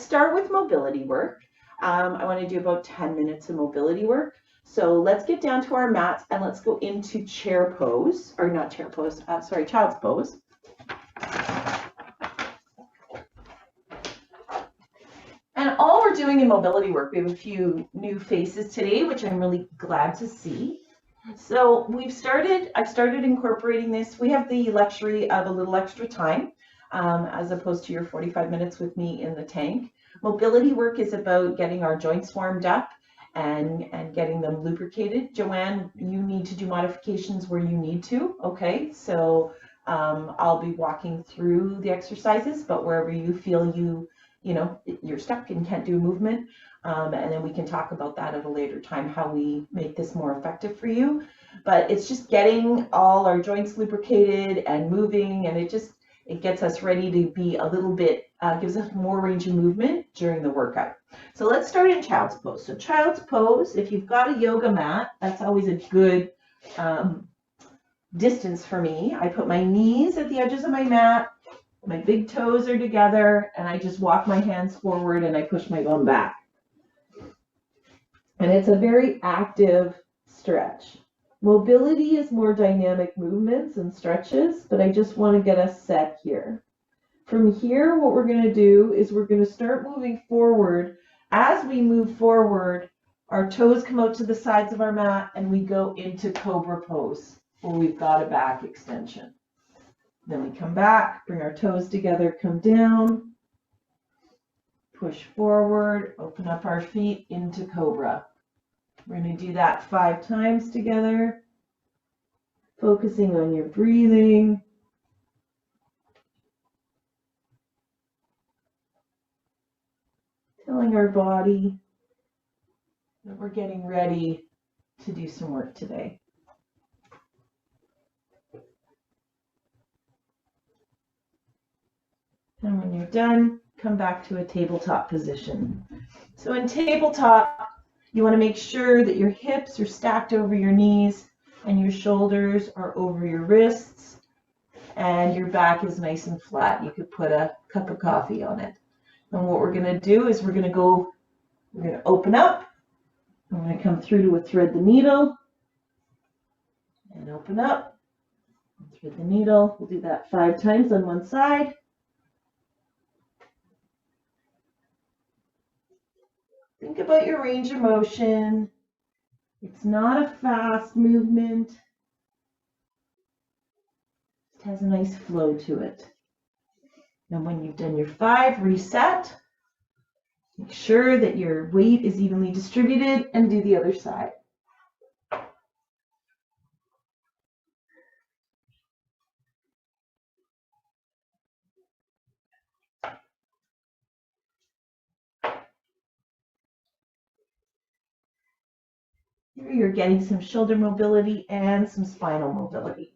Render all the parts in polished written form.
start with mobility work. I want to do about 10 minutes of mobility work. So let's get down to our mats and let's go into chair pose, or not chair pose, sorry, child's pose. And all we're doing in mobility work, we have a few new faces today, which I'm really glad to see. So I've started incorporating this. We have the luxury of a little extra time, as opposed to your 45 minutes with me in the tank. Mobility work is about getting our joints warmed up and getting them lubricated. Joanne, you need to do modifications where you need to, okay? So I'll be walking through the exercises, but wherever you feel you're stuck and can't do movement, and then we can talk about that at a later time, how we make this more effective for you. But it's just getting all our joints lubricated and moving, and it gets us ready to be a little bit, gives us more range of movement during the workout. So let's start in child's pose. So child's pose, if you've got a yoga mat, that's always a good distance for me. I put my knees at the edges of my mat, my big toes are together, and I just walk my hands forward and I push my bum back. And it's a very active stretch. Mobility is more dynamic movements and stretches, but I just want to get us set here. From here, what we're going to do is we're going to start moving forward. As we move forward, our toes come out to the sides of our mat and we go into Cobra Pose, where we've got a back extension. Then we come back, bring our toes together, come down, push forward, open up our feet into Cobra. We're going to do that 5 times together, focusing on your breathing. Telling our body that we're getting ready to do some work today. And when you're done, come back to a tabletop position. So in tabletop, you want to make sure that your hips are stacked over your knees and your shoulders are over your wrists and your back is nice and flat. You could put a cup of coffee on it. And what we're going to do is we're going to open up. I'm going to come through to a thread the needle and open up, thread the needle. We'll do that 5 times on one side. Think about your range of motion. It's not a fast movement. It has a nice flow to it. And when you've done your 5, reset. Make sure that your weight is evenly distributed and do the other side. Here you're getting some shoulder mobility and some spinal mobility.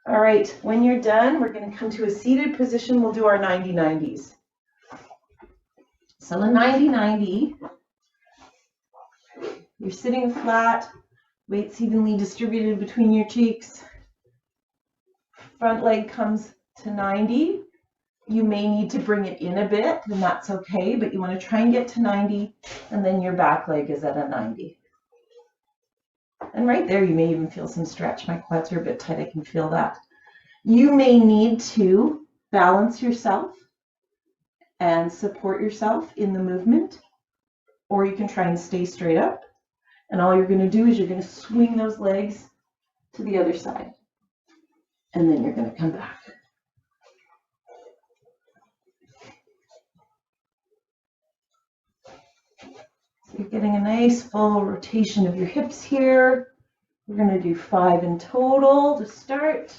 All right, when you're done, we're going to come to a seated position. We'll do our 90-90s. So a 90-90, you're sitting flat, weight's evenly distributed between your cheeks. Front leg comes to 90. You may need to bring it in a bit, and that's okay, but you want to try and get to 90, and then your back leg is at a 90. And right there, you may even feel some stretch. My quads are a bit tight. I can feel that. You may need to balance yourself and support yourself in the movement, or you can try and stay straight up. And all you're going to do is you're going to swing those legs to the other side. And then you're going to come back. So you're getting a nice full rotation of your hips here. We're going to do 5 in total to start.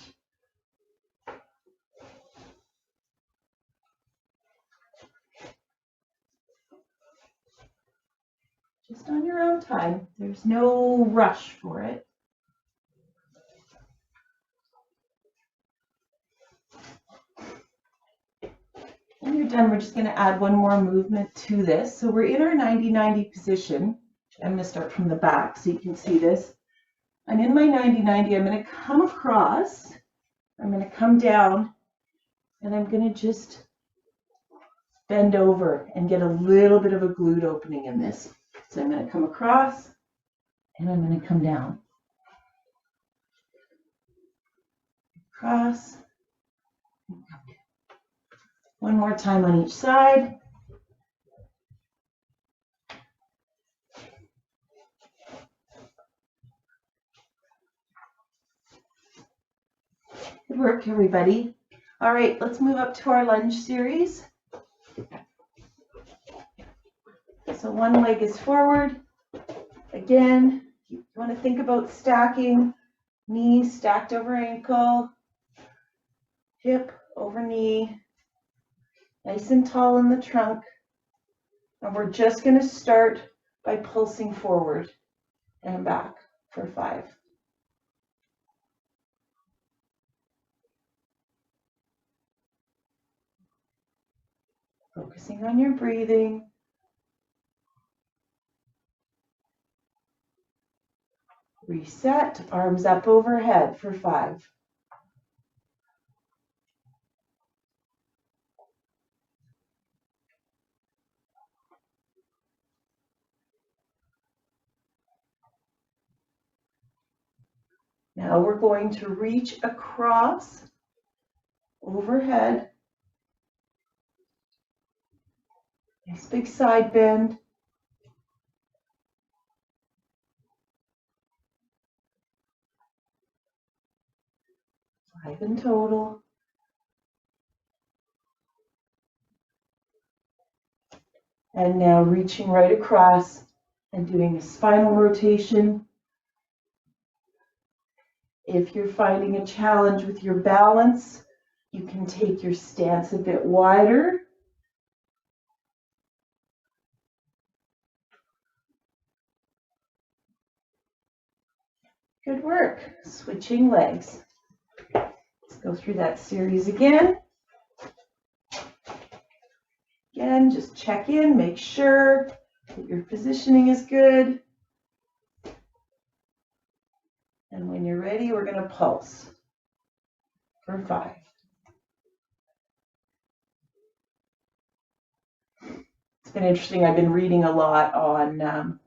Just on your own time. There's no rush for it. When you're done, we're just going to add one more movement to this. So we're in our 90-90 position. I'm going to start from the back so you can see this. I'm in my 90-90. I'm going to come across. I'm going to come down, and I'm going to just bend over and get a little bit of a glute opening in this. So I'm going to come across and I'm going to come down. Across. One more time on each side. Good work, everybody. All right, let's move up to our lunge series. So one leg is forward. Again, you want to think about stacking, knees stacked over ankle, hip over knee, nice and tall in the trunk. And we're just going to start by pulsing forward and back for 5. Focusing on your breathing. Reset, arms up overhead for 5. Now we're going to reach across overhead. Nice big side bend. 5 in total. And now reaching right across and doing a spinal rotation. If you're finding a challenge with your balance, you can take your stance a bit wider. Good work. Switching legs. Let's go through that series again. Again, just check in, make sure that your positioning is good. And when you're ready, we're going to pulse for 5. It's been interesting. I've been reading a lot on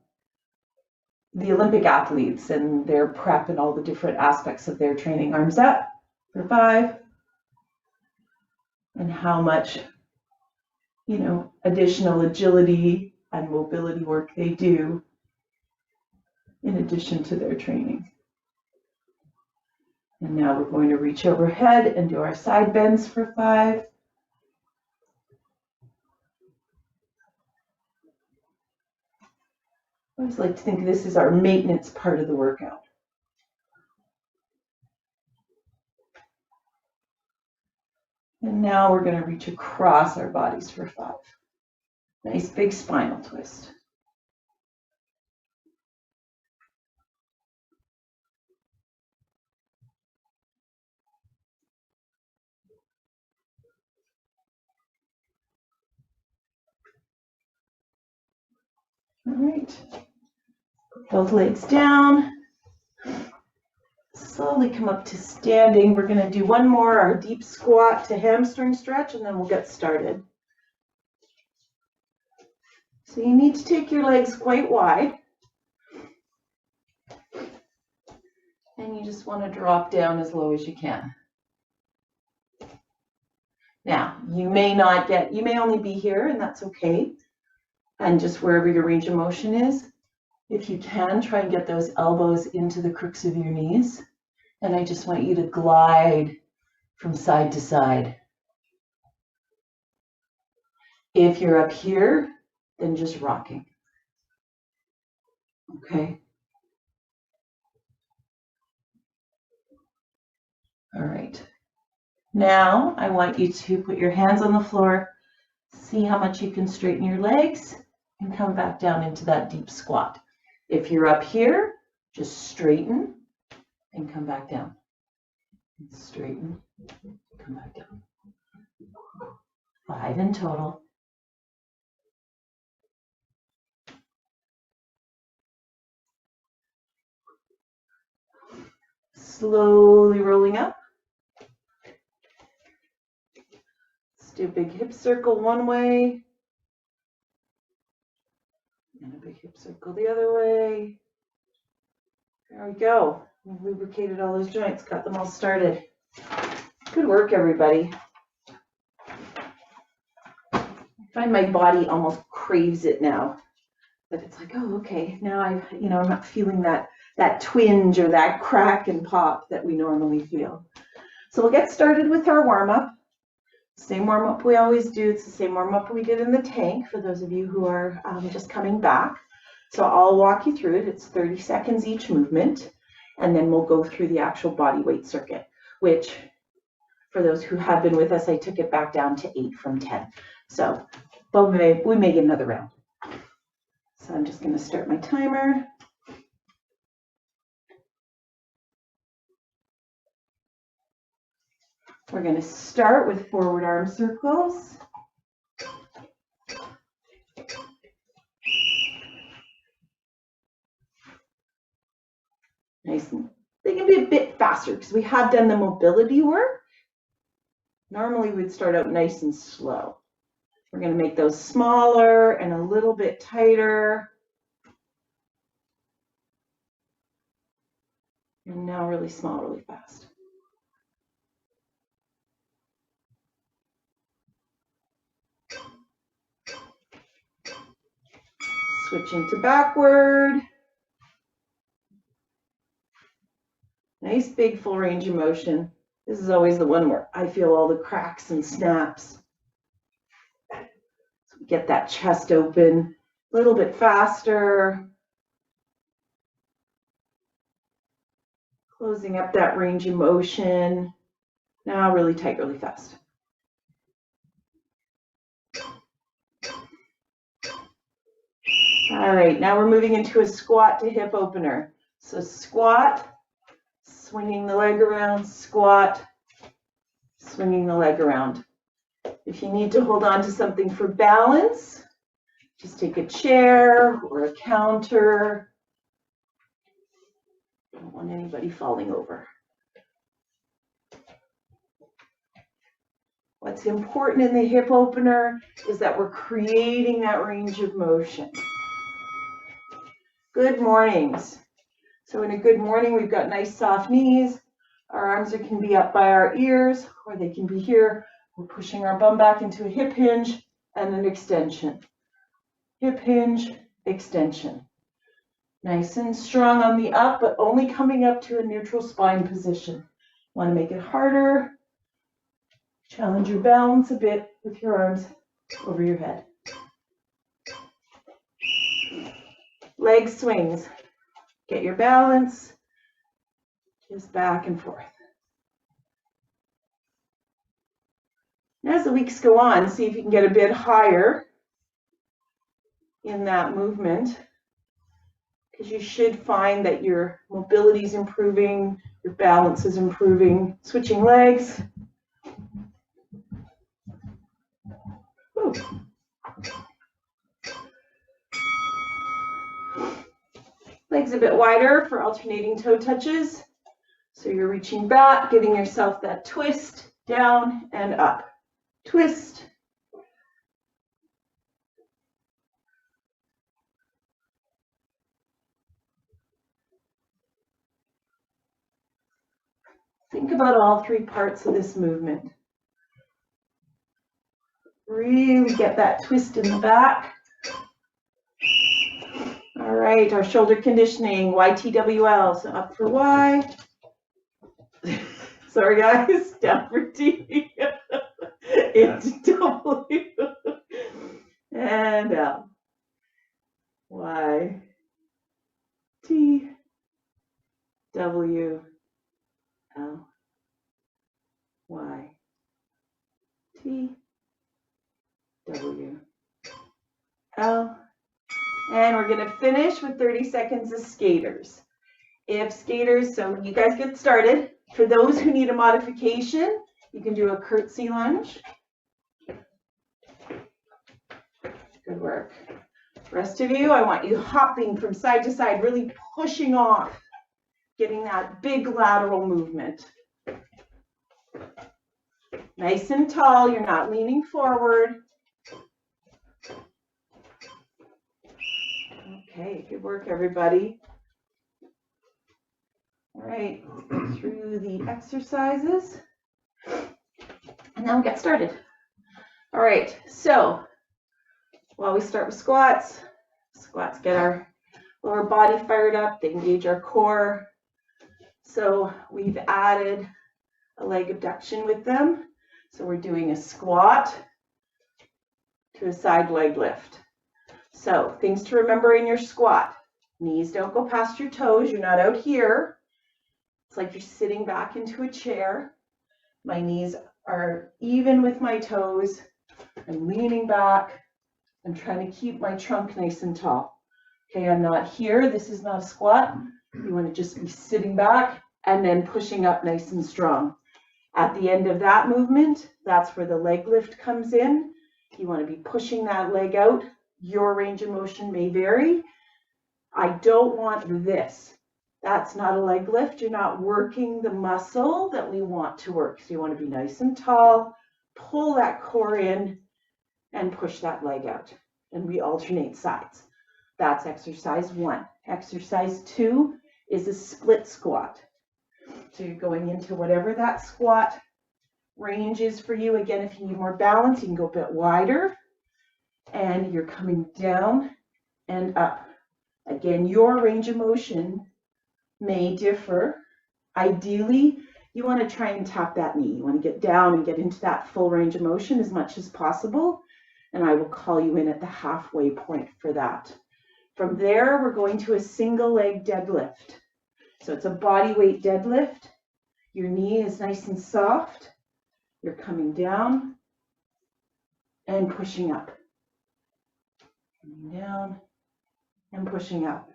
the Olympic athletes and their prep and all the different aspects of their training. Arms up for 5. And how much, additional agility and mobility work they do in addition to their training. And now we're going to reach overhead and do our side bends for 5. I always like to think this is our maintenance part of the workout. And now we're going to reach across our bodies for 5. Nice big spinal twist. All right. Both legs down. Slowly come up to standing. We're going to do one more, our deep squat to hamstring stretch, and then we'll get started. So you need to take your legs quite wide. And you just want to drop down as low as you can. Now, you may only be here, and that's okay. And just wherever your range of motion is, if you can, try and get those elbows into the crooks of your knees. And I just want you to glide from side to side. If you're up here, then just rocking. Okay. All right. Now I want you to put your hands on the floor, see how much you can straighten your legs, and come back down into that deep squat. If you're up here, just straighten and come back down. And straighten, come back down. 5 in total. Slowly rolling up. do a big hip circle one way. And a big hip circle the other way. There we go. We've lubricated all those joints, got them all started. Good work, everybody. I find my body almost craves it now. But it's like, oh, okay, now I'm not feeling that twinge or that crack and pop that we normally feel. So we'll get started with our warm-up. Same warm-up we always do. It's the same warm-up we did in the tank for those of you who are just coming back. So I'll walk you through it. It's 30 seconds each movement, and then we'll go through the actual body weight circuit, which for those who have been with us, I took it back down to 8 from 10. So, but we may get another round. So I'm just going to start my timer. We're going to start with forward arm circles. Nice. They can be a bit faster because we have done the mobility work. Normally we'd start out nice and slow. We're going to make those smaller and a little bit tighter. And now really small, really fast. Switching to backward. Nice big full range of motion. This is always the one where I feel all the cracks and snaps. So get that chest open a little bit faster. Closing up that range of motion. Now really tight, really fast. All right, now we're moving into a squat to hip opener. So squat, swinging the leg around, squat, swinging the leg around. If you need to hold on to something for balance, just take a chair or a counter. Don't want anybody falling over. What's important in the hip opener is that we're creating that range of motion. Good mornings. So in a good morning, we've got nice soft knees. Our arms can be up by our ears, or they can be here. We're pushing our bum back into a hip hinge and an extension. Hip hinge, extension. Nice and strong on the up, but only coming up to a neutral spine position. Want to make it harder. Challenge your balance a bit with your arms over your head. Leg swings. Get your balance. Just back and forth. And as the weeks go on, see if you can get a bit higher in that movement, because you should find that your mobility is improving, your balance is improving. Switching legs. Ooh. Legs a bit wider for alternating toe touches. So you're reaching back, giving yourself that twist, down and up. Twist. Think about all three parts of this movement. Really get that twist in the back. All right, our shoulder conditioning, YTWL, so up for Y. Sorry guys, down for T. Into W. And L. Y. T. W. L. Y. T. W. L. And we're going to finish with 30 seconds of skaters. If skaters, so you guys get started. For those who need a modification, you can do a curtsy lunge. Good work. Rest of you, I want you hopping from side to side, really pushing off, getting that big lateral movement. Nice and tall, you're not leaning forward. Okay, good work, everybody. All right, through the exercises. And now we'll get started. All right, so while we start with squats, squats get our lower body fired up, they engage our core. So we've added a leg abduction with them. So we're doing a squat to a side leg lift. So things to remember in your squat. Knees don't go past your toes. You're not out here. It's like you're sitting back into a chair. My knees are even with my toes. I'm leaning back. I'm trying to keep my trunk nice and tall. Okay, I'm not here. This is not a squat. You want to just be sitting back and then pushing up nice and strong. At the end of that movement, that's where the leg lift comes in. You want to be pushing that leg out. Your range of motion may vary. I don't want this. That's not a leg lift. You're not working the muscle that we want to work. So you want to be nice and tall, pull that core in, and push that leg out. And we alternate sides. That's exercise 1. Exercise 2 is a split squat. So you're going into whatever that squat range is for you. Again, if you need more balance, you can go a bit wider. And you're coming down and up. Again, your range of motion may differ. Ideally, you want to try and tap that knee. You want to get down and get into that full range of motion as much as possible. And I will call you in at the halfway point for that. From there, we're going to a single leg deadlift. So it's a body weight deadlift. Your knee is nice and soft. You're coming down and pushing up. Coming down and pushing up.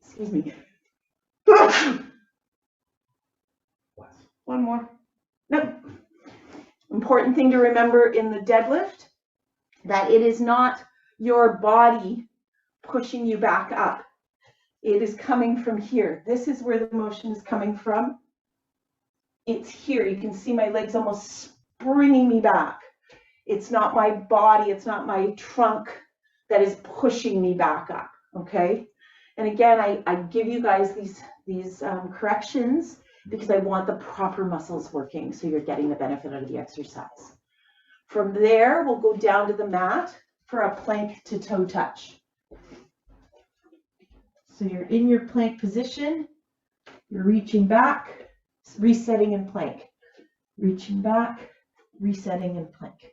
Excuse me. One more. Nope. Important thing to remember in the deadlift, that it is not your body pushing you back up. It is coming from here. This is where the motion is coming from. It's here. You can see my legs almost springing me back. It's not my body. It's not my trunk that is pushing me back up, okay? And again, I give you guys these corrections because I want the proper muscles working so you're getting the benefit out of the exercise. From there, we'll go down to the mat for a plank to toe touch. So you're in your plank position, you're reaching back, resetting in plank. Reaching back, resetting in plank.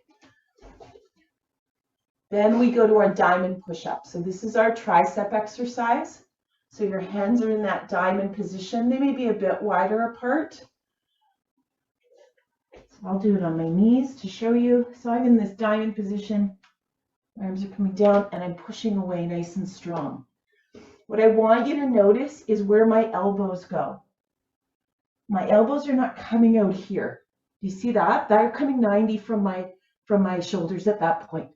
Then we go to our diamond push-up. So this is our tricep exercise. So your hands are in that diamond position. They may be a bit wider apart. So I'll do it on my knees to show you. So I'm in this diamond position. My arms are coming down and I'm pushing away nice and strong. What I want you to notice is where my elbows go. My elbows are not coming out here. Do you see that? They're coming 90 from my shoulders at that point.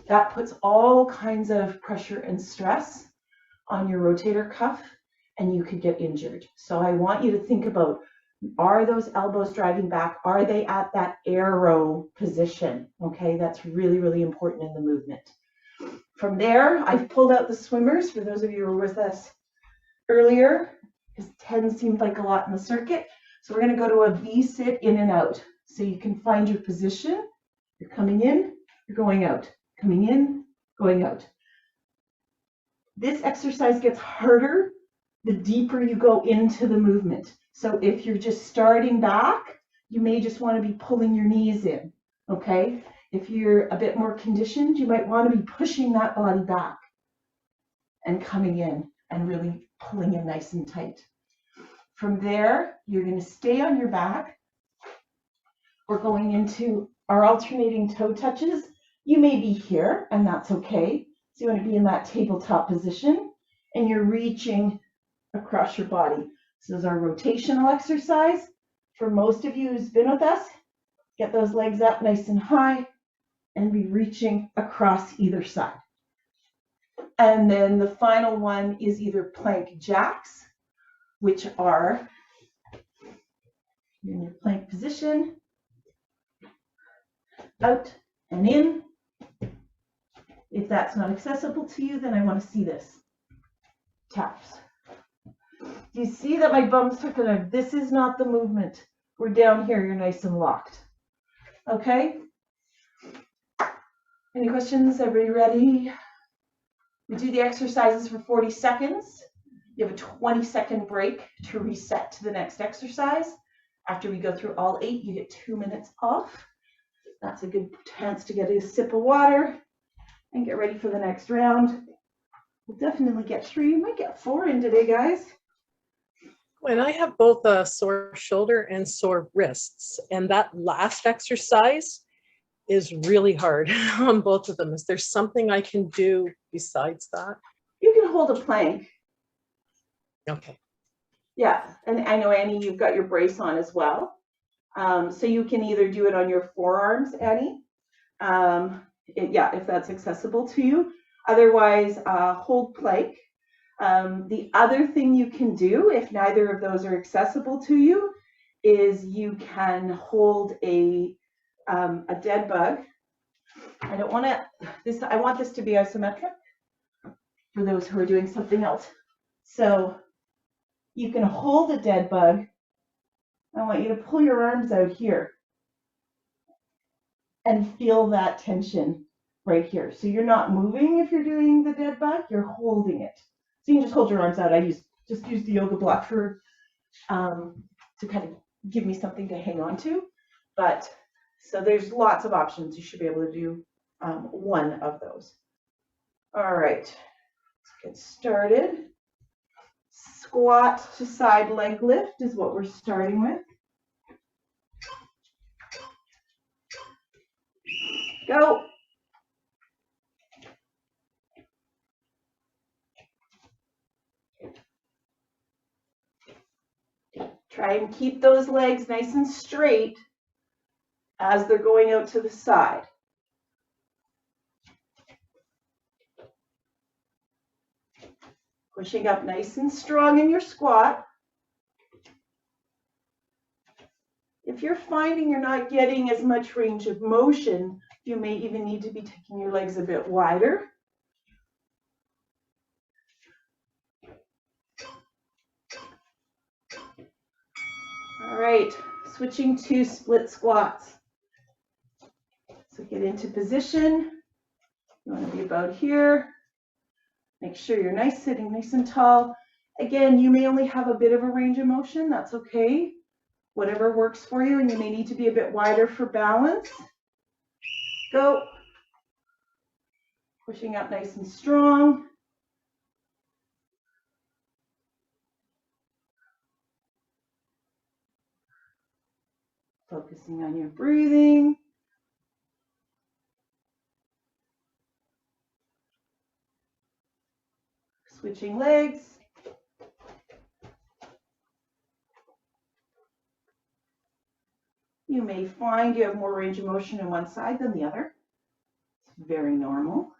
That puts all kinds of pressure and stress on your rotator cuff and you could get injured. So I want you to think about, are those elbows driving back? Are they at that arrow position? Okay, that's really, really important in the movement. From there, I've pulled out the swimmers for those of you who were with us earlier, because 10 seemed like a lot in the circuit. So we're going to go to a V-sit in and out. So you can find your position. You're coming in, you're going out. Coming in, going out. This exercise gets harder the deeper you go into the movement. So if you're just starting back, you may just want to be pulling your knees in, okay? If you're a bit more conditioned, you might want to be pushing that body back and coming in and really pulling in nice and tight. From there, you're going to stay on your back. We're going into our alternating toe touches. You may be here, and that's okay. So you want to be in that tabletop position, and you're reaching across your body. So this is our rotational exercise. For most of you who's been with us, get those legs up nice and high, and be reaching across either side. And then the final one is either plank jacks, which are you're in your plank position, out and in. If that's not accessible to you, then I want to see this. Taps. Do you see that my bum's tucking in? This is not the movement. We're down here, you're nice and locked. Okay? Any questions? Everybody ready? We do the exercises for 40 seconds. You have a 20-second break to reset to the next exercise. After we go through all 8, you get 2 minutes off. That's a good chance to get a sip of water and get ready for the next round. We'll definitely get 3. We might get 4 in today, guys. When I have both a sore shoulder and sore wrists, and that last exercise is really hard on both of them. Is there something I can do besides that? You can hold a plank. Okay. Yeah, and I know, Annie, you've got your brace on as well. So you can either do it on your forearms, Annie, if that's accessible to you. Otherwise, hold plank. The other thing you can do, if neither of those are accessible to you, is you can hold a dead bug. I want this to be isometric for those who are doing something else. So you can hold a dead bug. I want you to pull your arms out here and feel that tension right here. So you're not moving if you're doing the dead bug, you're holding it. So you can just hold your arms out. I just use the yoga block for to kind of give me something to hang on to. But so there's lots of options. You should be able to do one of those. All right, let's get started. Squat to side leg lift is what we're starting with. Go. Try and keep those legs nice and straight as they're going out to the side. Pushing up nice and strong in your squat. If you're finding you're not getting as much range of motion, you may even need to be taking your legs a bit wider. All right, switching to split squats. So get into position. You want to be about here. Make sure you're sitting nice and tall. Again, you may only have a bit of a range of motion. That's okay. Whatever works for you, and you may need to be a bit wider for balance. Go. Pushing up nice and strong. Focusing on your breathing. Switching legs. You may find you have more range of motion in one side than the other. It's very normal.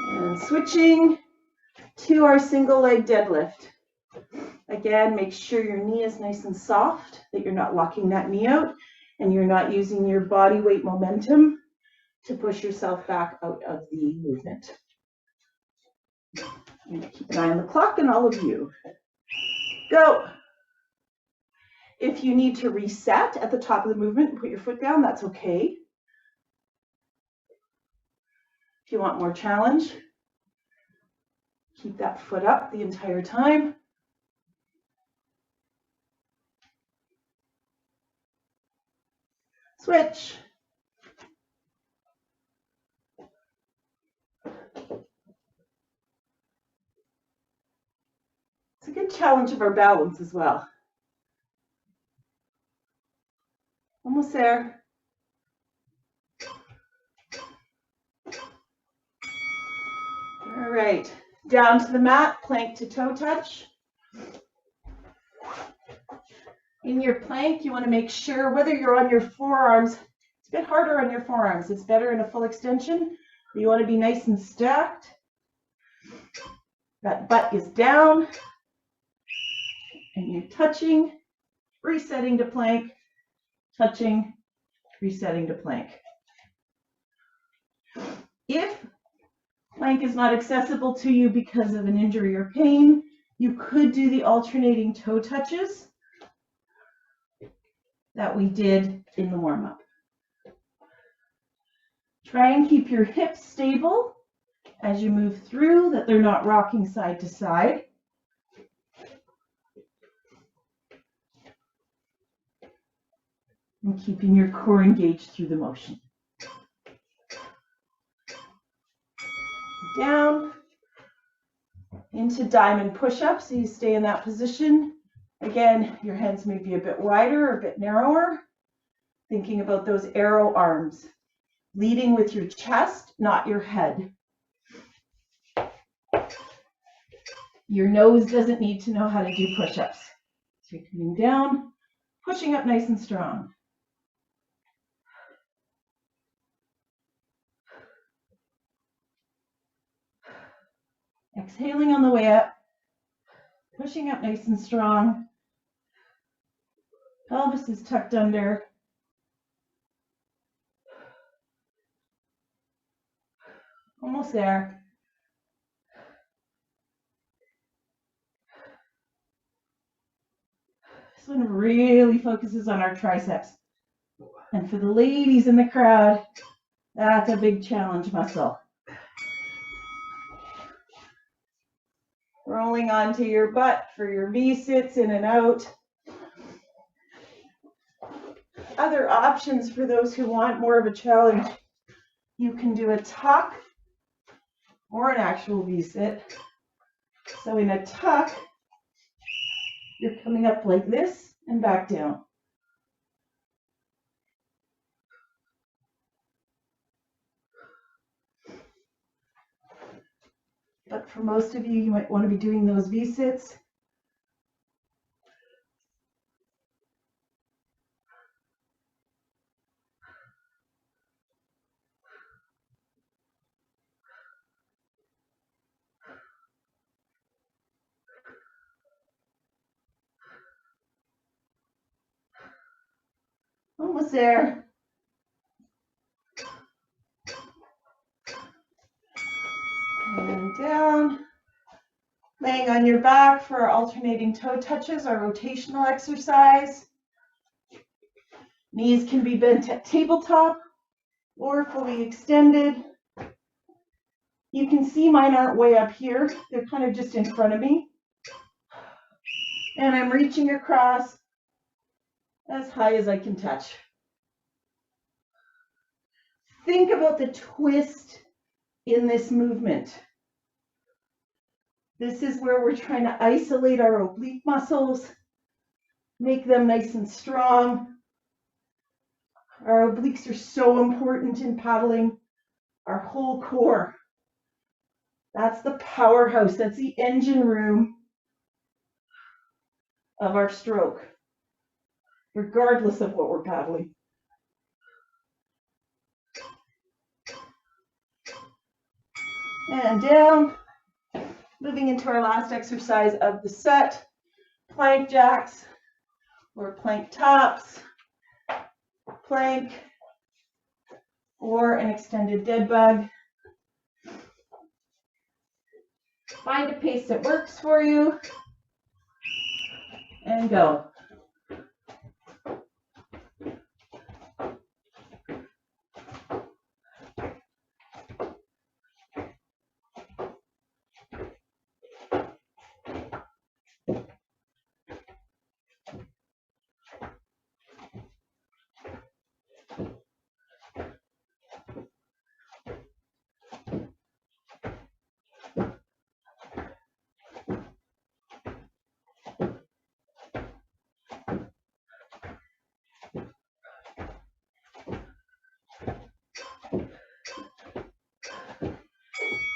And switching to our single leg deadlift. Again, make sure your knee is nice and soft, that you're not locking that knee out, and you're not using your body weight momentum to push yourself back out of the movement. I'm going to keep an eye on the clock and all of you. Go. If you need to reset at the top of the movement and put your foot down, that's okay. If you want more challenge, keep that foot up the entire time. Switch. It's a good challenge of our balance as well. Almost there. All right, down to the mat, plank to toe touch. In your plank, you want to make sure whether you're on your forearms, it's a bit harder on your forearms. It's better in a full extension. You want to be nice and stacked. That butt is down. And you're touching, resetting to plank, touching, resetting to plank. If plank is not accessible to you because of an injury or pain, you could do the alternating toe touches that we did in the warm-up. Try and keep your hips stable as you move through, that they're not rocking side to side. And keeping your core engaged through the motion. Down into diamond push-up, so you stay in that position. Again, your hands may be a bit wider or a bit narrower. Thinking about those arrow arms. Leading with your chest, not your head. Your nose doesn't need to know how to do push-ups. So you're coming down, pushing up nice and strong. Exhaling on the way up, pushing up nice and strong. Pelvis is tucked under. Almost there. This one really focuses on our triceps. And for the ladies in the crowd, that's a big challenge muscle. Rolling onto your butt for your V-sits in and out. Other options for those who want more of a challenge, you can do a tuck or an actual V-sit. So in a tuck, you're coming up like this and back down. But for most of you, you might want to be doing those V-sits. Almost there. And down. Laying on your back for our alternating toe touches, our rotational exercise. Knees can be bent at tabletop or fully extended. You can see mine aren't way up here. They're kind of just in front of me. And I'm reaching across as high as I can touch. Think about the twist in this movement. This is where we're trying to isolate our oblique muscles, make them nice and strong. Our obliques are so important in paddling, our whole core. That's the powerhouse, that's the engine room of our stroke, regardless of what we're paddling. And down, moving into our last exercise of the set, plank jacks or plank tops, plank, or an extended dead bug. Find a pace that works for you and go.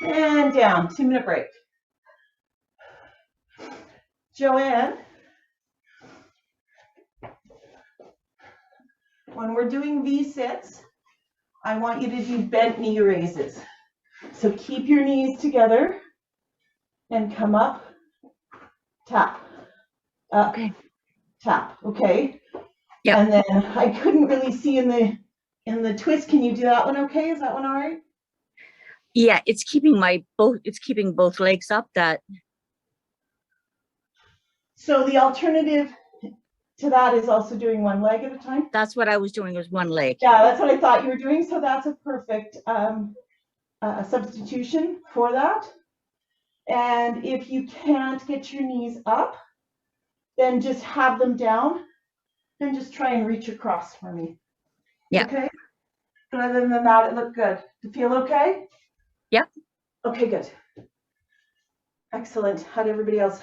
And down, 2-minute break. Joanne, when we're doing V-sits, I want you to do bent knee raises. So keep your knees together and come up, tap, up, Okay. tap, okay? Yep. And then I couldn't really see in the twist. Can you do that one okay? Is that one all right? Yeah, it's keeping both legs up. So the alternative to that is also doing one leg at a time. That's what I was doing, was one leg. Yeah, that's what I thought you were doing. So that's a perfect substitution for that. And if you can't get your knees up, then just have them down and just try and reach across for me. Yeah. Okay. But other than that, it looked good. Do you feel okay? Yep. Okay, good. Excellent. How's everybody else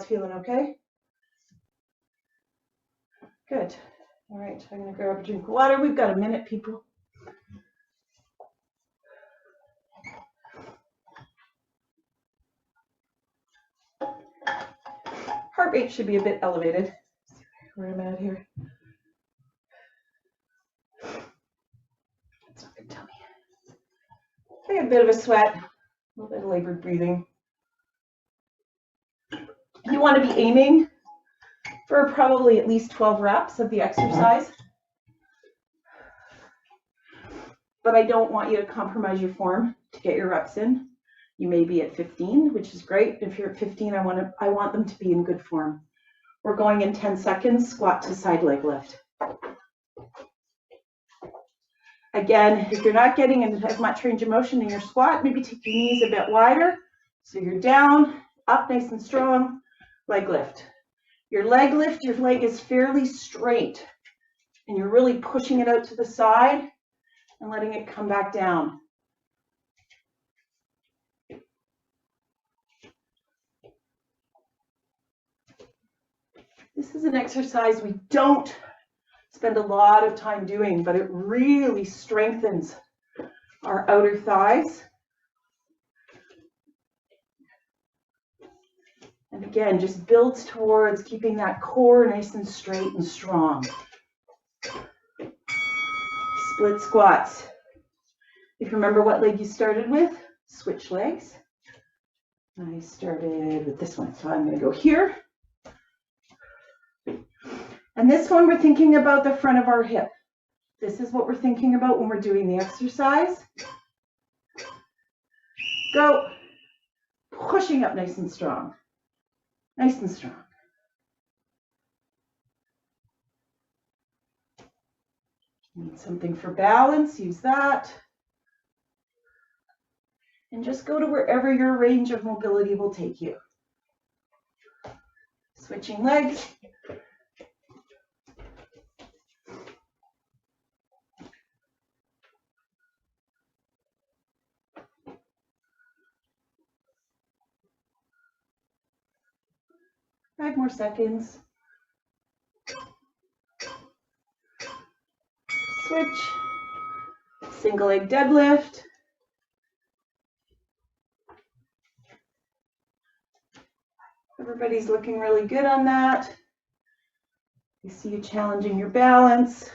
feeling? Okay. Good. All right. I'm going to grab a drink of water. We've got a minute, people. Heart rate should be a bit elevated. Where I'm at here. That's not going to tell me. I got a bit of a sweat, a little bit of labored breathing. You want to be aiming for probably at least 12 reps of the exercise. But I don't want you to compromise your form to get your reps in. You may be at 15, which is great. If you're at 15, I want them to be in good form. We're going in 10 seconds, squat to side leg lift. Again, if you're not getting as much range of motion in your squat, maybe take your knees a bit wider. So you're down, up nice and strong, leg lift. Your leg lift, your leg is fairly straight and you're really pushing it out to the side and letting it come back down. This is an exercise we don't spend a lot of time doing, but it really strengthens our outer thighs. And again, just builds towards keeping that core nice and straight and strong. Split squats. If you remember what leg you started with, switch legs. I started with this one, so I'm going to go here. And this one, we're thinking about the front of our hip. This is what we're thinking about when we're doing the exercise. Go. Pushing up nice and strong. Nice and strong. Need something for balance, use that. And just go to wherever your range of mobility will take you. Switching legs. Five more seconds. Switch. Single leg deadlift. Everybody's looking really good on that. I see you challenging your balance.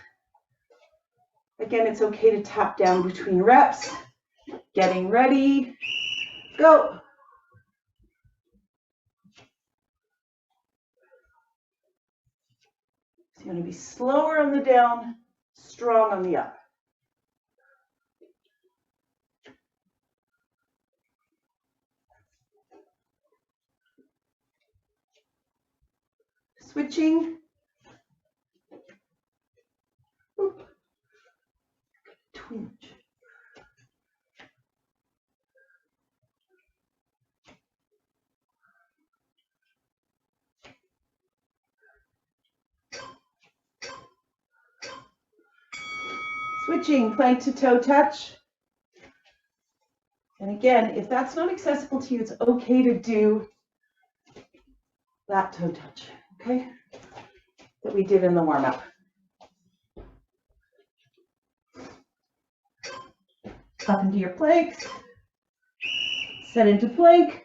Again, it's okay to tap down between reps. Getting ready. Go. So you want to be slower on the down, strong on the up. Switching. Oop. Twinge. Switching, plank to toe touch. And again, if that's not accessible to you, it's okay to do that toe touch, okay? That we did in the warm-up. Up into your planks. Set into plank.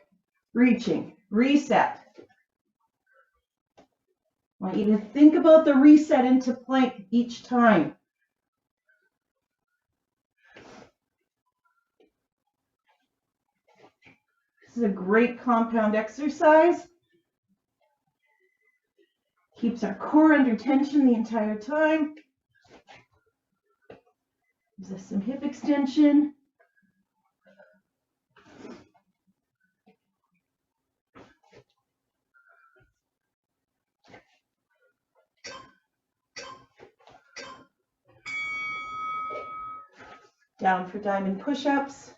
Reaching. Reset. I want you to think about the reset into plank each time. This is a great compound exercise. Keeps our core under tension the entire time. Gives us some hip extension. Down for diamond push-ups.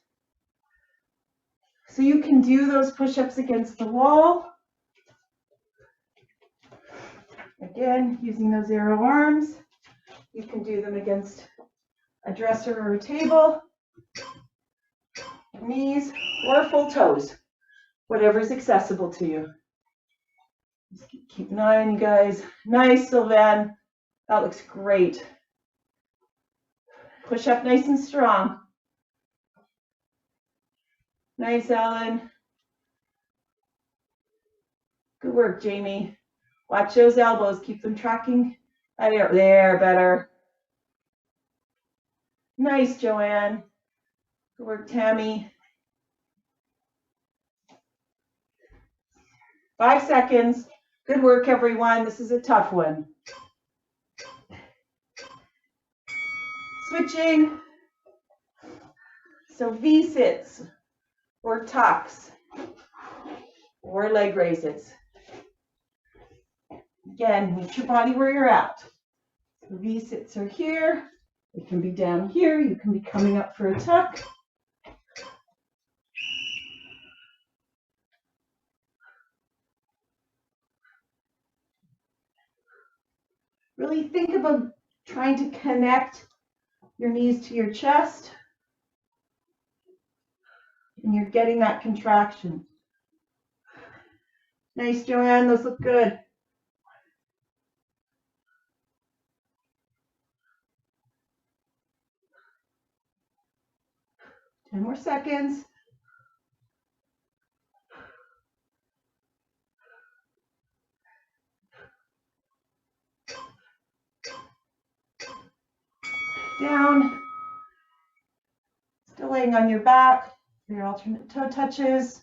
So you can do those push-ups against the wall. Again, using those arrow arms. You can do them against a dresser or a table, knees, or full toes, whatever's accessible to you. Just keep an eye on you guys. Nice, Sylvan. That looks great. Push up nice and strong. Nice, Ellen. Good work, Jamie. Watch those elbows. Keep them tracking. There, better. Nice, Joanne. Good work, Tammy. 5 seconds. Good work, everyone. This is a tough one. Switching. So V-sits or tucks or leg raises. Again, meet your body where you're at. So V-sits are here. It can be down here. You can be coming up for a tuck. Really think about trying to connect your knees to your chest. And you're getting that contraction. Nice, Joanne. Those look good. Ten more seconds. Down. Still laying on your back for your alternate toe touches.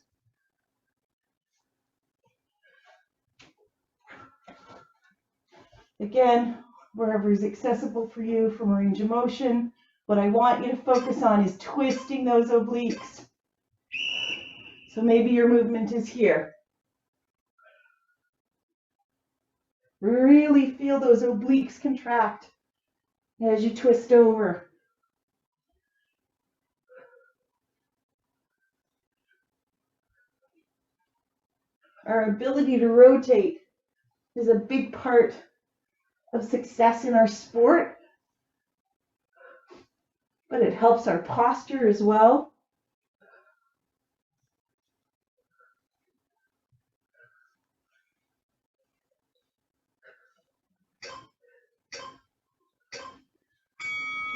Again, wherever is accessible for you from a range of motion. What I want you to focus on is twisting those obliques. So maybe your movement is here. Really feel those obliques contract as you twist over. Our ability to rotate is a big part of success in our sport, but it helps our posture as well.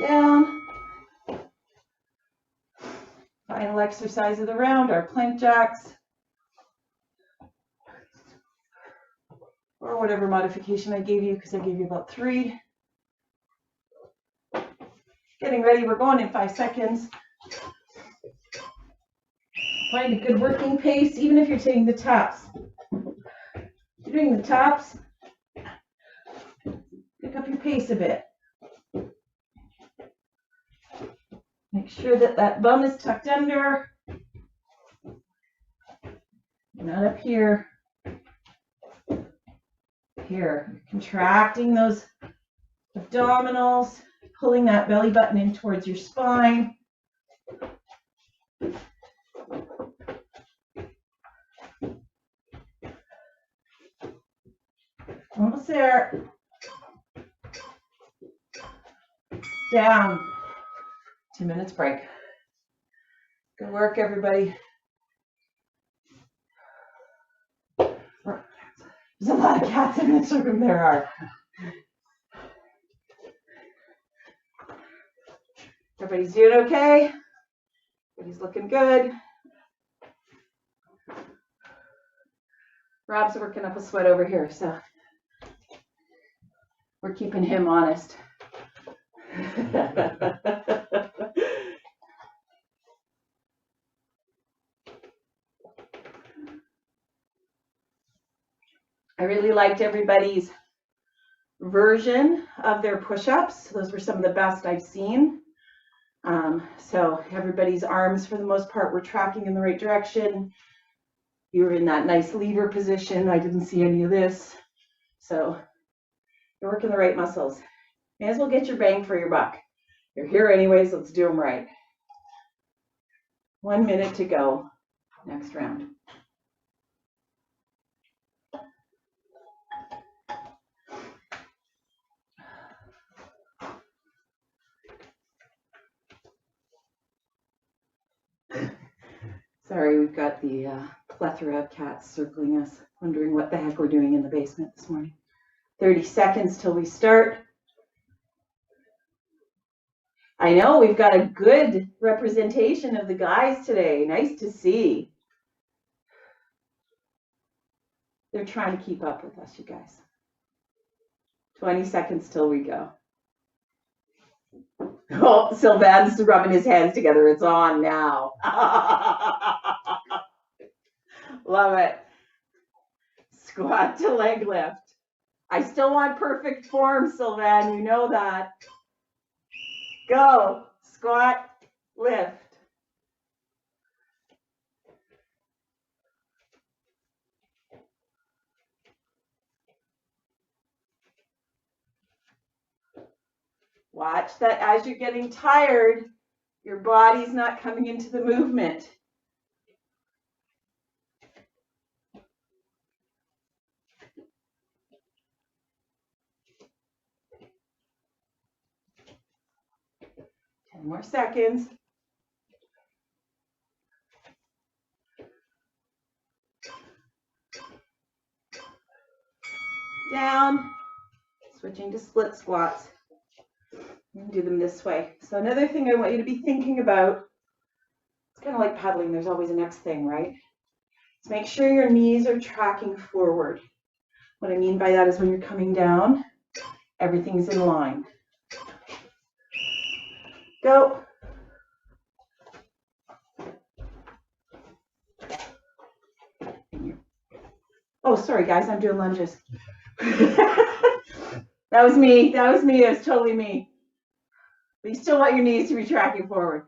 Down. Final exercise of the round, our plank jacks. Or whatever modification I gave you, because I gave you about 3. Getting ready, we're going in 5 seconds. Find a good working pace, even if you're taking the taps. If you're doing the taps, pick up your pace a bit. Make sure that that bum is tucked under. Not up here. Here, contracting those abdominals, pulling that belly button in towards your spine. Almost there. Down. 2 minutes break. Good work, everybody. There's a lot of cats in this room, there are. Everybody's doing okay? Everybody's looking good. Rob's working up a sweat over here, so we're keeping him honest. I really liked everybody's version of their push-ups. Those were some of the best I've seen. So everybody's arms, for the most part, were tracking in the right direction. You were in that nice lever position. I didn't see any of this. So you're working the right muscles. May as well get your bang for your buck. You're here anyways, let's do them right. 1 minute to go. Next round. Sorry, we've got the plethora of cats circling us, wondering what the heck we're doing in the basement this morning. 30 seconds till we start. I know we've got a good representation of the guys today. Nice to see. They're trying to keep up with us, you guys. 20 seconds till we go. Oh, Sylvan's rubbing his hands together. It's on now. Love it. Squat to leg lift. I still want perfect form, Sylvan. You know that. Go. Squat, lift. Watch that as you're getting tired, your body's not coming into the movement. More seconds. Down. Switching to split squats. And do them this way. So another thing I want you to be thinking about, it's kind of like paddling, there's always a next thing, right? So make sure your knees are tracking forward. What I mean by that is when you're coming down, everything's in line. Go. Oh, sorry guys, I'm doing lunges. That was me. That was me. It was totally me. But you still want your knees to be tracking forward.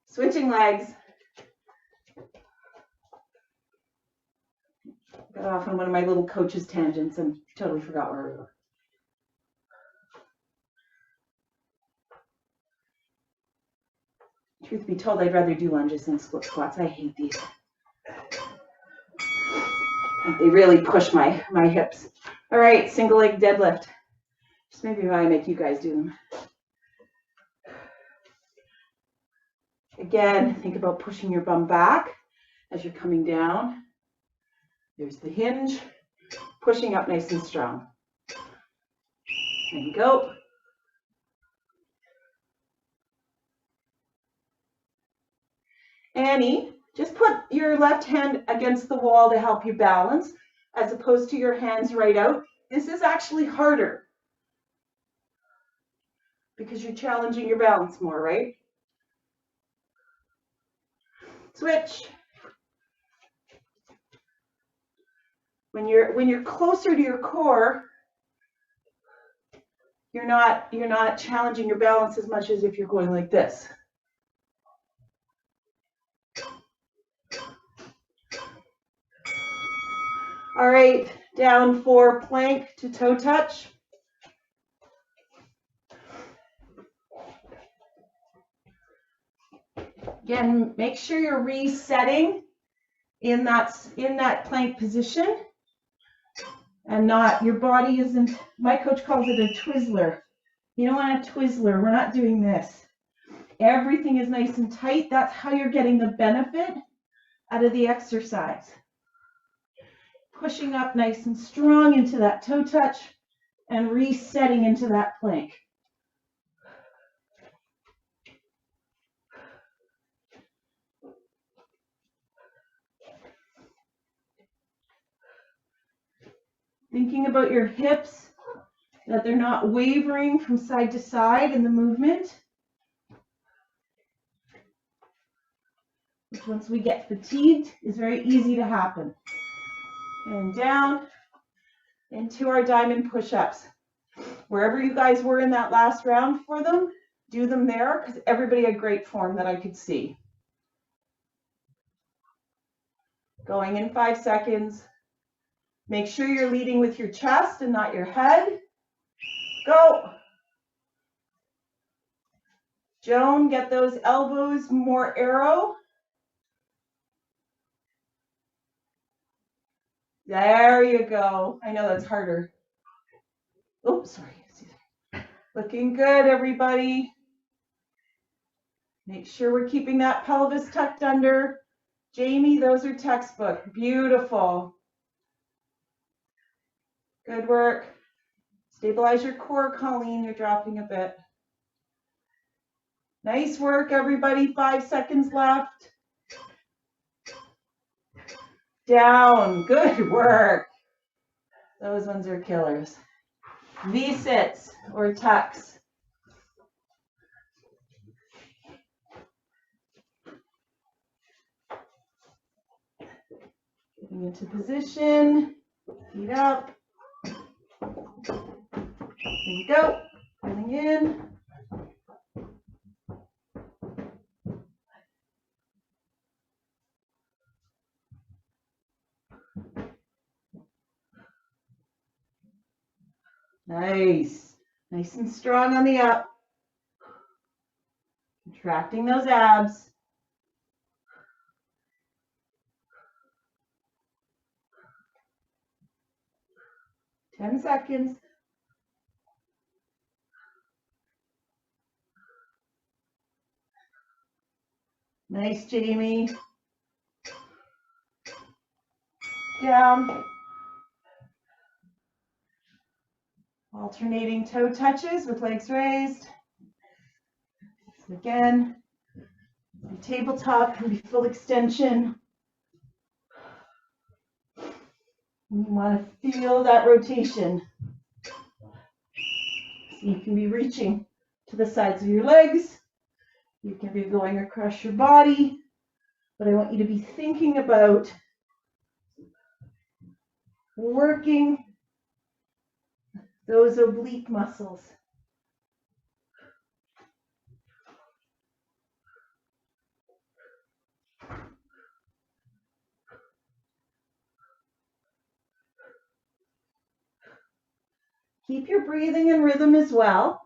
Switching legs. Got off on one of my little coach's tangents and totally forgot where we were. Truth be told, I'd rather do lunges than split squats. I hate these. They really push my hips. All right, single leg deadlift. Just maybe I make you guys do them. Again, think about pushing your bum back as you're coming down. There's the hinge. Pushing up nice and strong. And go. Annie, just put your left hand against the wall to help you balance, as opposed to your hands right out. This is actually harder because you're challenging your balance more, right? Switch. When you're closer to your core, you're not challenging your balance as much as if you're going like this. All right, down for plank to toe touch. Again, make sure you're resetting in that plank position and not, your body isn't, my coach calls it a Twizzler. You don't want a Twizzler, we're not doing this. Everything is nice and tight. That's how you're getting the benefit out of the exercise. Pushing up nice and strong into that toe touch and resetting into that plank. Thinking about your hips, that they're not wavering from side to side in the movement. Which once we get fatigued is very easy to happen. And down, into our diamond push-ups. Wherever you guys were in that last round for them, do them there, because everybody had great form that I could see. Going in 5 seconds. Make sure you're leading with your chest and not your head. Go. Joan, get those elbows more arrow. There you go. I know that's harder. Oh, sorry. Looking good, everybody. Make sure we're keeping that pelvis tucked under. Jamie, those are textbook. Beautiful. Good work. Stabilize your core, Colleen. You're dropping a bit. Nice work, everybody. 5 seconds left. Down. Good work. Those ones are killers. V-sits or tucks. Getting into position. Feet up. There you go. Coming in. Nice. Nice and strong on the up. Contracting those abs. Ten seconds. Nice, Jamie. Down. Alternating toe touches with legs raised. So again, tabletop can be full extension. You want to feel that rotation. So you can be reaching to the sides of your legs. You can be going across your body. But I want you to be thinking about working those oblique muscles. Keep your breathing in rhythm as well.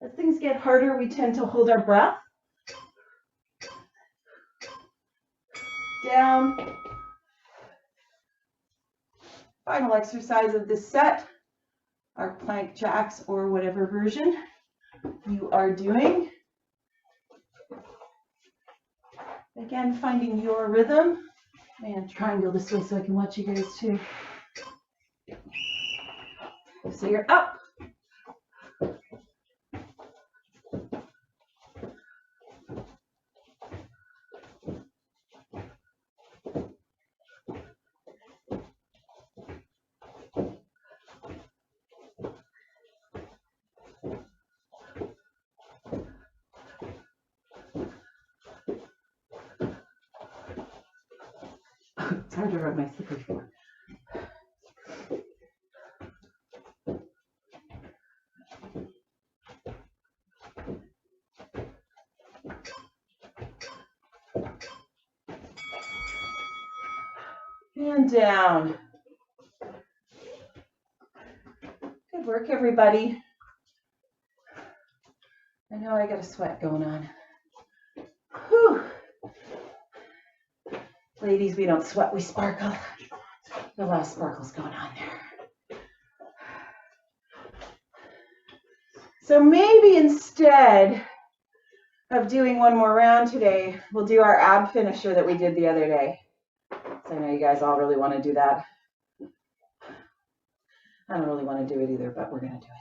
As things get harder, we tend to hold our breath. Down. Final exercise of this set, our plank jacks or whatever version you are doing. Again, finding your rhythm. And triangle this way so I can watch you guys too. So you're up. It's hard to rub my slippery floor. And down. Good work, everybody. I know I got a sweat going on. Whew. Ladies, we don't sweat, we sparkle. A lot of sparkles going on there. So maybe instead of doing one more round today, we'll do our ab finisher that we did the other day. So I know you guys all really want to do that. I don't really want to do it either, but we're going to do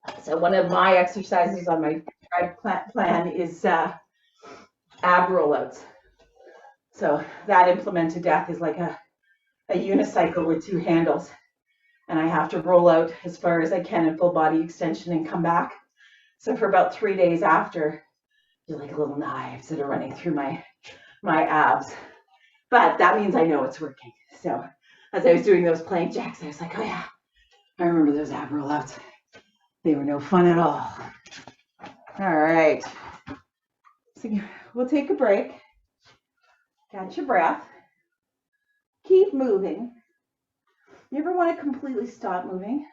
it. So one of my exercises on my plan is ab rollouts. So that implemented death is like a unicycle with 2 handles. And I have to roll out as far as I can in full body extension and come back. So for about 3 days after, you're like little knives that are running through my abs. but that means I know it's working. So as I was doing those plank jacks, I was like, oh yeah, I remember those ab rollouts. They were no fun at all. All right. So we'll take a break. Catch your breath. Keep moving. You ever want to completely stop moving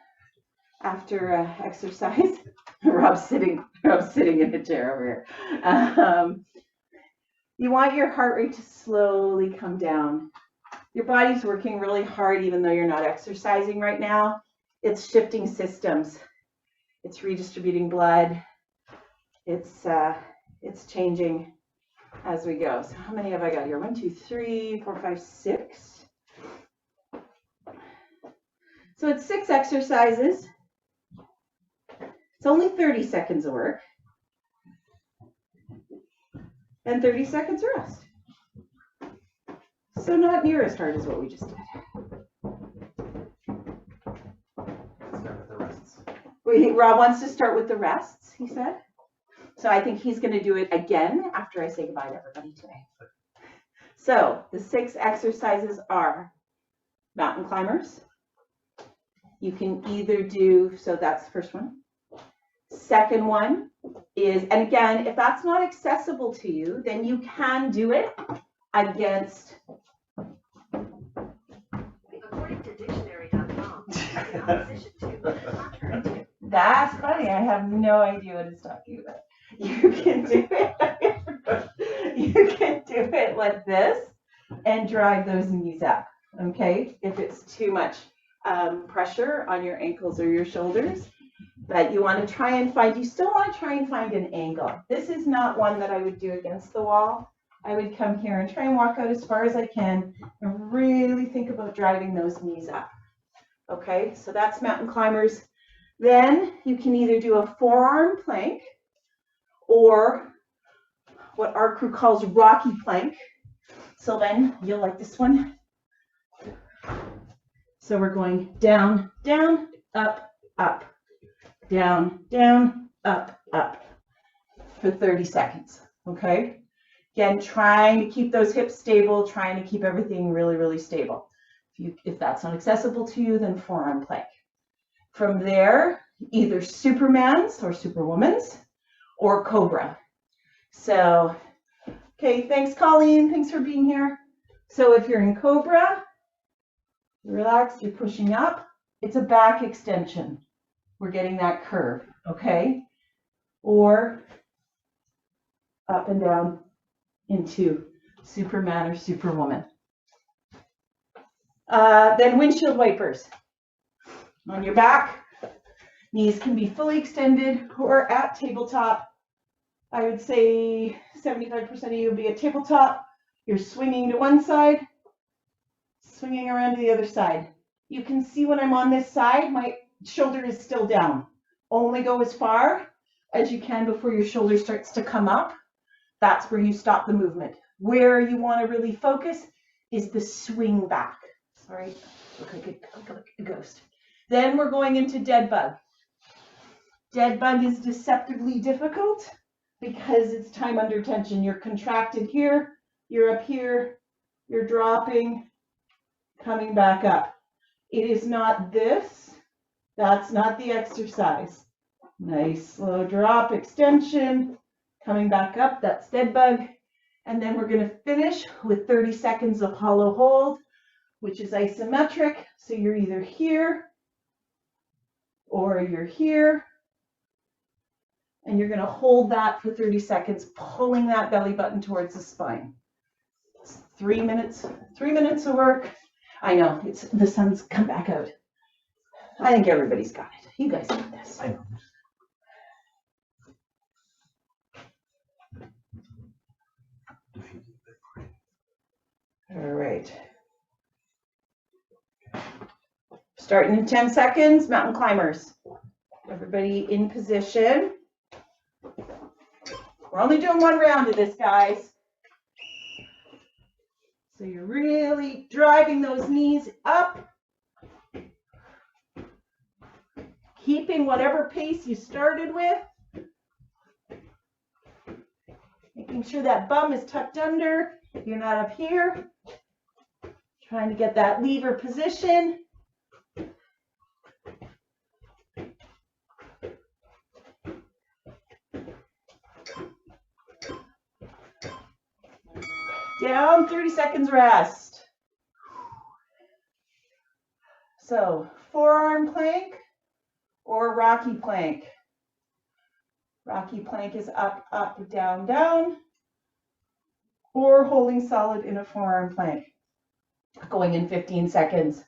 after exercise? Rob's sitting in a chair over here. You want your heart rate to slowly come down. Your body's working really hard even though you're not exercising right now. It's shifting systems. It's redistributing blood. It's changing as we go. So how many have I got here? 1, 2, 3, 4, 5, 6. So it's 6 exercises. It's only 30 seconds of work. And 30 seconds of rest. So not near as hard as what we just did. Start with the rests. Rob wants to start with the rests, he said. So I think he's going to do it again after I say goodbye to everybody today. So the 6 exercises are mountain climbers. You can either do, so that's the first one. Second one is, and again, if that's not accessible to you, then you can do it against. According to dictionary.com, in opposition to That's funny. I have no idea what it's talking about. You can do it. You can do it like this and drive those knees up. Okay, if it's too much pressure on your ankles or your shoulders. But you want to try and find, you still want to try and find an angle. This is not one that I would do against the wall. I would come here and try and walk out as far as I can and really think about driving those knees up. Okay, so that's mountain climbers. Then you can either do a forearm plank or what our crew calls rocky plank. Sylvain, you'll like this one. So we're going down, down, up, up. Down, down, up, up for 30 seconds, okay? Again, trying to keep those hips stable, trying to keep everything really, really stable. If that's not accessible to you, then forearm plank. From there, either Superman's or Superwoman's or Cobra. So, okay, thanks Colleen, thanks for being here. So if you're in Cobra, relax, you're pushing up. It's a back extension. We're getting that curve, okay? Or up and down into Superman or Superwoman. Then windshield wipers. On your back, knees can be fully extended or at tabletop. I would say 75% of you would be at tabletop. You're swinging to one side, swinging around to the other side. You can see when I'm on this side, my shoulder is still down. Only go as far as you can before your shoulder starts to come up. That's where you stop the movement. Where you want to really focus is the swing back. Sorry, look like a ghost. Then we're going into dead bug. Dead bug is deceptively difficult because it's time under tension. You're contracted here, you're up here, you're dropping, coming back up. It is not this. That's not the exercise. Nice slow drop, extension, coming back up, that's dead bug. And then we're going to finish with 30 seconds of hollow hold, which is isometric. So you're either here or you're here. And you're going to hold that for 30 seconds, pulling that belly button towards the spine. It's 3 minutes of work. I know, the sun's come back out. I think everybody's got it. You guys got this. I know. All right. Starting in 10 seconds, mountain climbers. Everybody in position. We're only doing one round of this, guys. So you're really driving those knees up. Keeping whatever pace you started with. Making sure that bum is tucked under. You're not up here. Trying to get that lever position. Down, 30 seconds rest. So, forearm plank or rocky plank. Rocky plank is up, up, down, down, or holding solid in a forearm plank. Going in 15 seconds.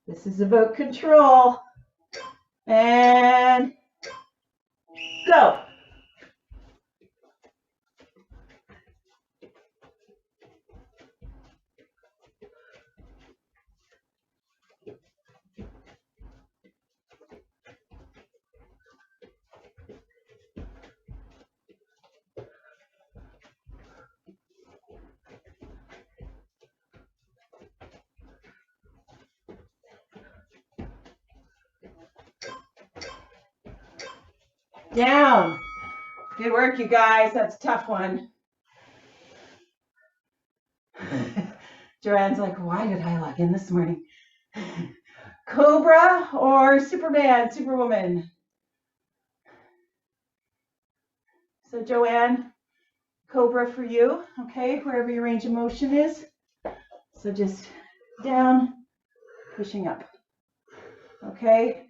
This is about control. And go. Down. Good work, you guys. That's a tough one. Joanne's like, why did I log in this morning? Cobra or Superman, Superwoman? So Joanne, Cobra for you, okay, wherever your range of motion is. So just down, pushing up, okay?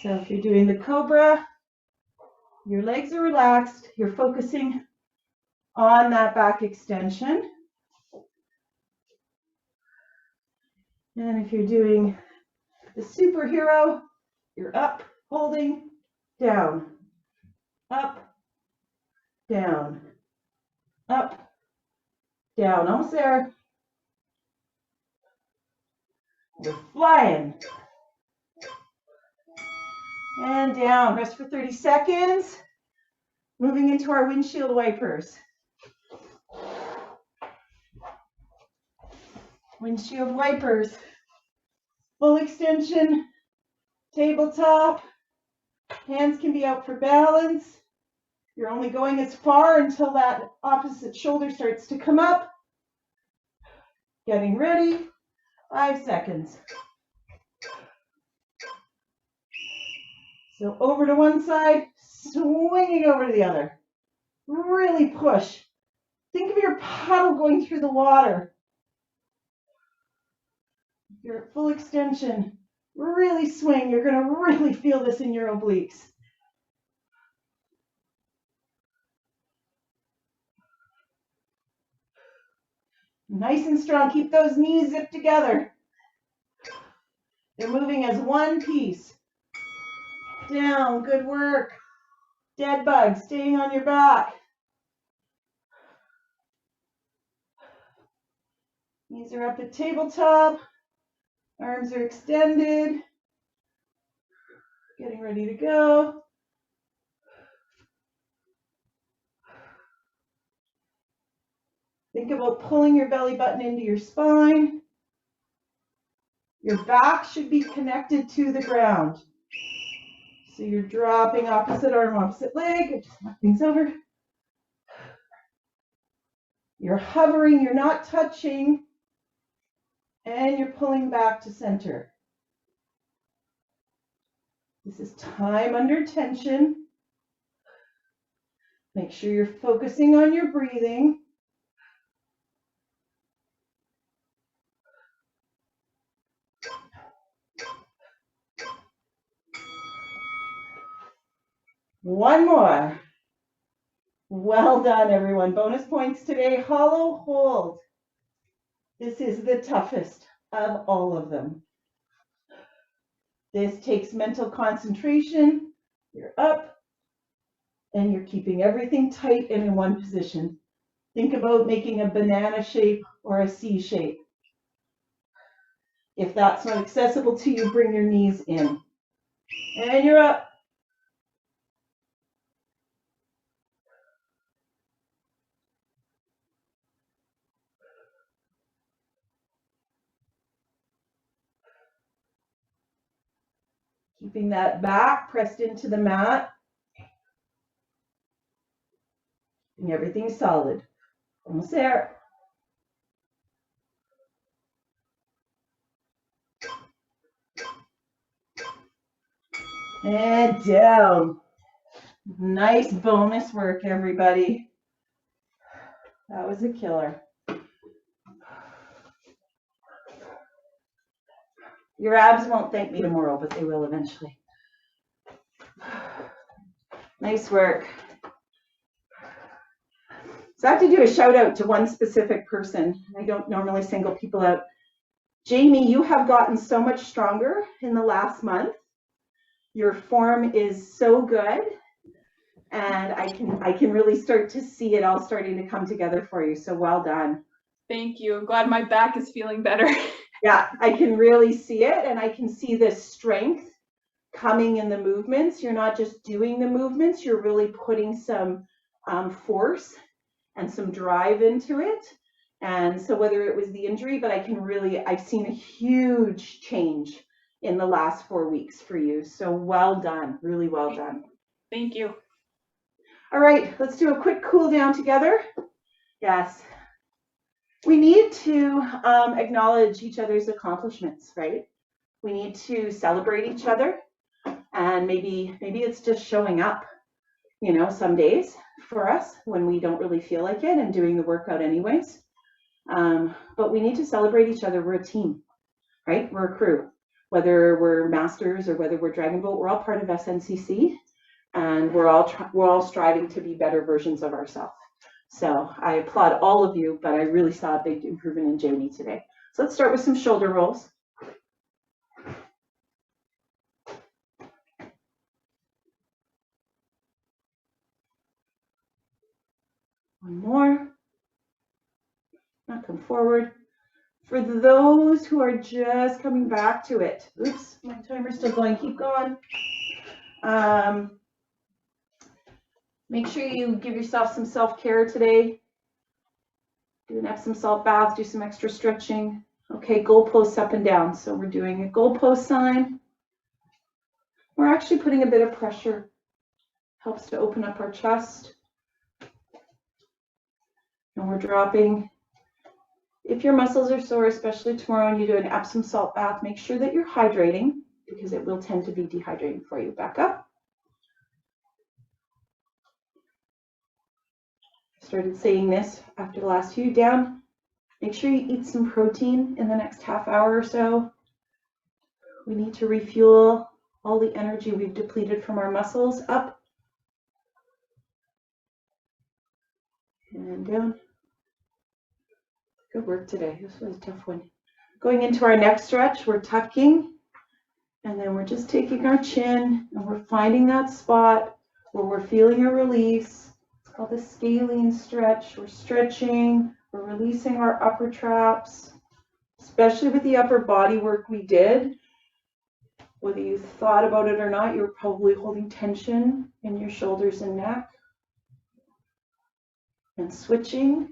So if you're doing the Cobra, your legs are relaxed, you're focusing on that back extension. And if you're doing the superhero, you're up, holding, down, up, down, up, down, almost there. We're flying. And down, rest for 30 seconds. Moving into our windshield wipers. Windshield wipers. Full extension, tabletop. Hands can be out for balance. You're only going as far until that opposite shoulder starts to come up. Getting ready, 5 seconds. So over to one side, swinging over to the other. Really push. Think of your paddle going through the water. You're at full extension. Really swing. You're going to really feel this in your obliques. Nice and strong. Keep those knees zipped together. They're moving as one piece. Down. Good work. Dead bug. Staying on your back. Knees are up at tabletop. Arms are extended. Getting ready to go. Think about pulling your belly button into your spine. Your back should be connected to the ground. So you're dropping opposite arm, opposite leg. Just knock things over. You're hovering, you're not touching, and you're pulling back to center. This is time under tension. Make sure you're focusing on your breathing. One more. Well done, everyone. Bonus points today. Hollow hold. This is the toughest of all of them. This takes mental concentration. You're up and you're keeping everything tight and in one position. Think about making a banana shape or a C shape. If that's not accessible to you, bring your knees in. And you're up. Keeping that back pressed into the mat. And everything's solid. Almost there. And down. Nice bonus work, everybody. That was a killer. Your abs won't thank me tomorrow, but they will eventually. Nice work. So I have to do a shout out to one specific person. I don't normally single people out. Jamie, you have gotten so much stronger in the last month. Your form is so good, and I can really start to see it all starting to come together for you. So well done. Thank you. I'm glad my back is feeling better. Yeah, I can really see it, and I can see the strength coming in the movements. You're not just doing the movements, you're really putting some force and some drive into it. And so whether it was the injury, but I've seen a huge change in the last 4 weeks for you. So well done, really well done. Thank you. All right, let's do a quick cool down together. Yes. We need to acknowledge each other's accomplishments, right? We need to celebrate each other, and maybe it's just showing up, you know, some days for us when we don't really feel like it and doing the workout anyways. But we need to celebrate each other. We're a team, right? We're a crew. Whether we're masters or whether we're Dragon Boat, we're all part of SNCC, and we're all striving to be better versions of ourselves. So I applaud all of you, but I really saw a big improvement in Jamie today. So let's start with some shoulder rolls. One more. Now come forward. For those who are just coming back to it, oops, my timer's still going, keep going. Make sure you give yourself some self-care today. Do an Epsom salt bath, do some extra stretching. Okay, goalposts up and down. So we're doing a goalpost sign. We're actually putting a bit of pressure. Helps to open up our chest. And we're dropping. If your muscles are sore, especially tomorrow, and you do an Epsom salt bath, make sure that you're hydrating because it will tend to be dehydrating for you. Back up. Started saying this after the last few. Down. Make sure you eat some protein in the next half hour or so. We need to refuel all the energy we've depleted from our muscles. Up. And down. Good work today. This was a tough one. Going into our next stretch, we're tucking, and then we're just taking our chin, and we're finding that spot where we're feeling a release. It's called the Scalene Stretch. We're stretching, we're releasing our upper traps, especially with the upper body work we did. Whether you thought about it or not, you're probably holding tension in your shoulders and neck. And switching.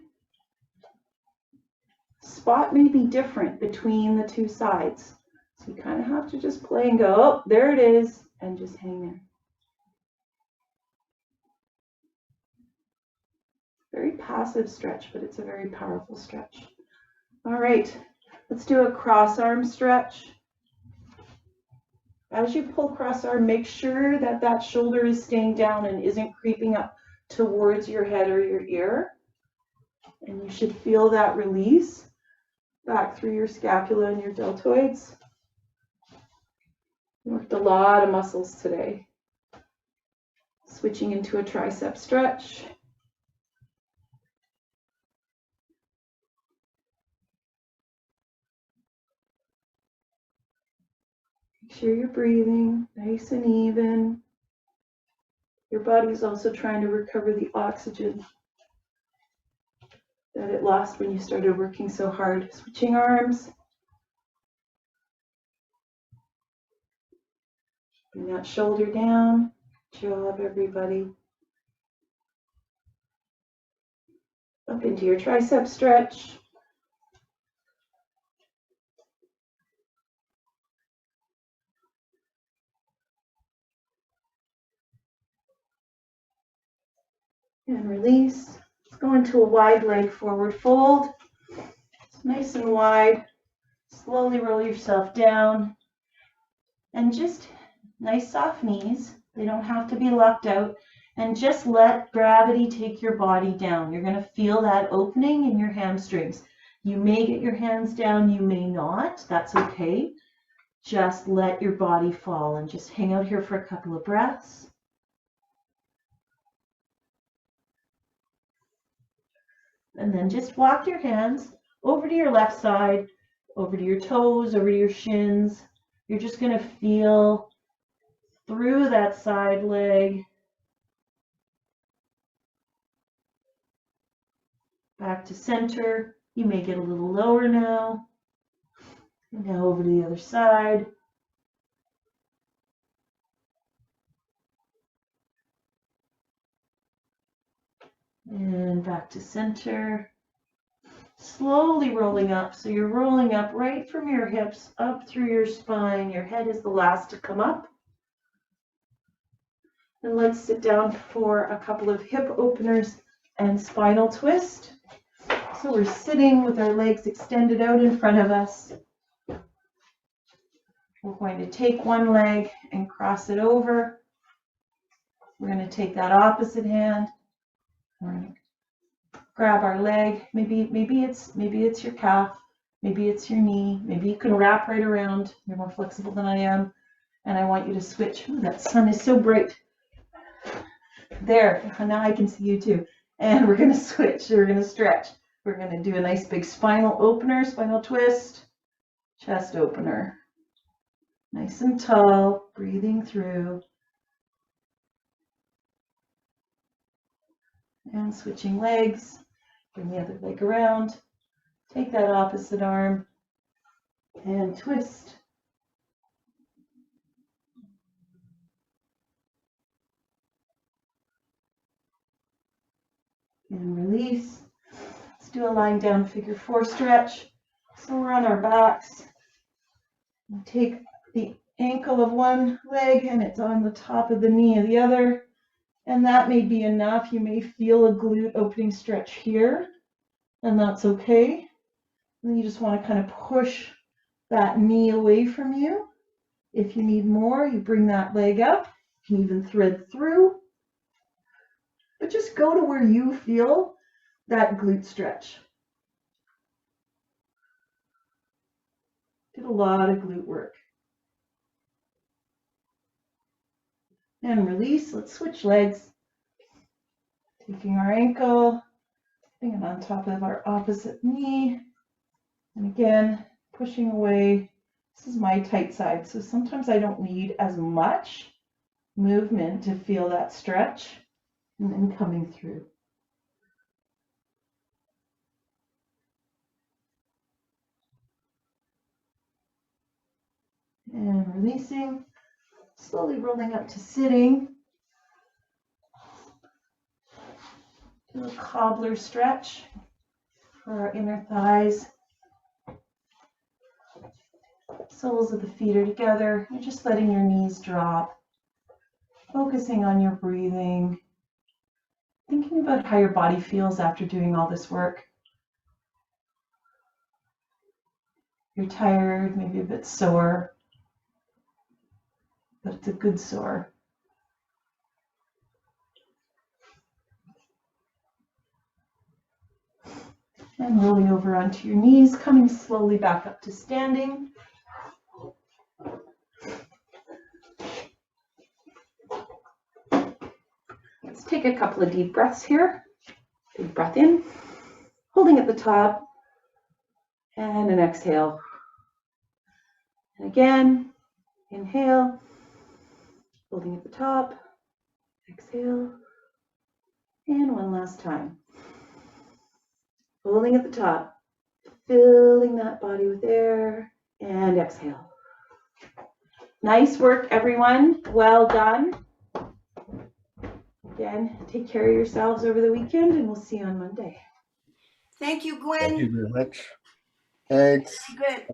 Spot may be different between the two sides. So you kind of have to just play and go, oh, there it is, and just hang there. Very passive stretch, but it's a very powerful stretch. All right, let's do a cross arm stretch. As you pull cross arm, make sure that that shoulder is staying down and isn't creeping up towards your head or your ear. And you should feel that release back through your scapula and your deltoids. We worked a lot of muscles today. Switching into a tricep stretch. Make sure you're breathing nice and even. Your body's also trying to recover the oxygen that it lost when you started working so hard. Switching arms. Bring that shoulder down. Good job, everybody. Up into your tricep stretch. And release. Let's go into a wide leg forward fold. It's nice and wide. Slowly roll yourself down. And just nice soft knees. They don't have to be locked out. And just let gravity take your body down. You're going to feel that opening in your hamstrings. You may get your hands down, you may not. That's okay. Just let your body fall and just hang out here for a couple of breaths. And then just walk your hands over to your left side, over to your toes, over to your shins. You're just going to feel through that side leg. Back to center. You may get a little lower now. And now over to the other side. And back to center. Slowly rolling up. So you're rolling up right from your hips up through your spine. Your head is the last to come up. And let's sit down for a couple of hip openers and spinal twist. So we're sitting with our legs extended out in front of us. We're going to take one leg and cross it over. We're going to take that opposite hand. We're going to grab our leg. Maybe it's your calf. Maybe it's your knee. Maybe you can wrap right around. You're more flexible than I am. And I want you to switch. Ooh, that sun is so bright. There. Now I can see you too. And we're going to switch. We're going to stretch. We're going to do a nice big spinal opener, spinal twist, chest opener. Nice and tall, breathing through. And switching legs. Bring the other leg around. Take that opposite arm and twist. And release. Let's do a lying down figure 4 stretch. So we're on our backs. We take the ankle of one leg and it's on the top of the knee of the other. And that may be enough. You may feel a glute opening stretch here, and that's okay. And then you just want to kind of push that knee away from you. If you need more, you bring that leg up. You can even thread through. But just go to where you feel that glute stretch. Did a lot of glute work. And release. Let's switch legs. Taking our ankle, putting it on top of our opposite knee. And again, pushing away. This is my tight side, so sometimes I don't need as much movement to feel that stretch. And then coming through. And releasing. Slowly rolling up to sitting. Do a cobbler stretch for our inner thighs. Soles of the feet are together. You're just letting your knees drop. Focusing on your breathing. Thinking about how your body feels after doing all this work. You're tired, maybe a bit sore. But it's a good sore. And rolling over onto your knees, coming slowly back up to standing. Let's take a couple of deep breaths here. Big breath in, holding at the top, and an exhale. And again, inhale. Holding at the top, exhale, and one last time. Holding at the top, filling that body with air, and exhale. Nice work, everyone. Well done. Again, take care of yourselves over the weekend, and we'll see you on Monday. Thank you, Gwen. Thank you very much. Thanks. Good.